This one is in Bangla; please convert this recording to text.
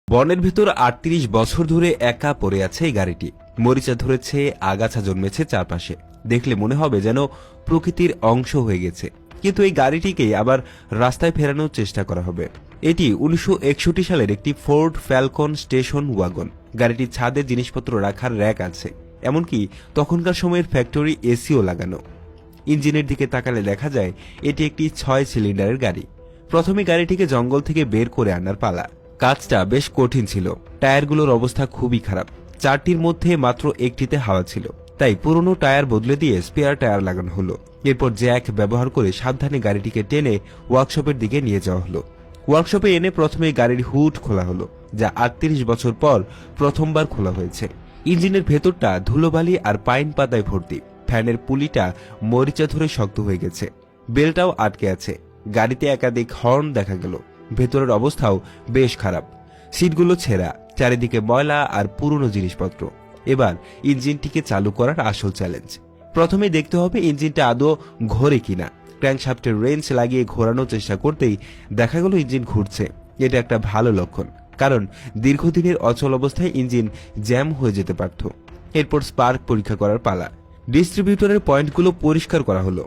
বনের ভেতর ৩৮ বছর ধরে একা পড়ে আছে এই গাড়িটি। মরিচা ধরেছে, আগাছা জন্মেছে চারপাশে। দেখলে মনে হবে যেন প্রকৃতির অংশ হয়ে গেছে। কিন্তু এই গাড়িটিকে আবার রাস্তায় ফেরানোর চেষ্টা করা হবে। এটি ১৯৬১ সালের একটি ফোর্ড ফ্যালকন স্টেশন ওয়াগন। গাড়িটির ছাদে জিনিসপত্র রাখার র্যাক আছে, এমনকি তখনকার সময়ের ফ্যাক্টরি এসিও লাগানো। ইঞ্জিনের দিকে তাকালে দেখা যায় এটি একটি ৬ সিলিন্ডারের গাড়ি। প্রথমে গাড়িটিকে জঙ্গল থেকে বের করে আনার পালা। কাজটা বেশ কঠিন ছিল। টায়ারগুলোর অবস্থা খুবই খারাপ। ৪টির মধ্যে মাত্র একটিতে হাওয়া ছিল, তাই পুরনো টায়ার বদলে দিয়ে স্পেয়ার টায়ার লাগানো হলো। এরপর জ্যাক ব্যবহার করে সাবধানে গাড়িটিকে টেনে ওয়ার্কশপের দিকে নিয়ে যাওয়া হলো। ওয়ার্কশপে এনে প্রথমে গাড়ির হুড খোলা হলো, যা ৩৮ বছর পর প্রথমবার খোলা হয়েছে। ইঞ্জিনের ভেতরটা ধুলোবালি আর পাইন পাতায় ভর্তি। ফ্যানের পুলিটা মরিচা ধরে শক্ত হয়ে গেছে, বেলটাও আটকে আছে। গাড়িতে একাধিক হর্ন দেখা গেল। ভেতরের অবস্থাও বেশ খারাপ, সিটগুলো ছেঁড়া, চারিদিকে ময়লা আর পুরনো জিনিসপত্র। এবার ইঞ্জিনটিকে চালু করার আসল চ্যালেঞ্জ। প্রথমে দেখতে হবে ইঞ্জিনটা আদৌ ঘোরে কিনা। ক্র্যাঙ্কশ্যাফটের রেঞ্চ লাগিয়ে ঘোরানোর চেষ্টা করতেই দেখা গেল ইঞ্জিন ঘুরছে। এটা একটা ভালো লক্ষণ, কারণ দীর্ঘদিনের অচল অবস্থায় ইঞ্জিন জ্যাম হয়ে যেতে পারত। এরপর স্পার্ক পরীক্ষা করার পালা। ডিস্ট্রিবিউটরের পয়েন্টগুলো পরিষ্কার করা হলো।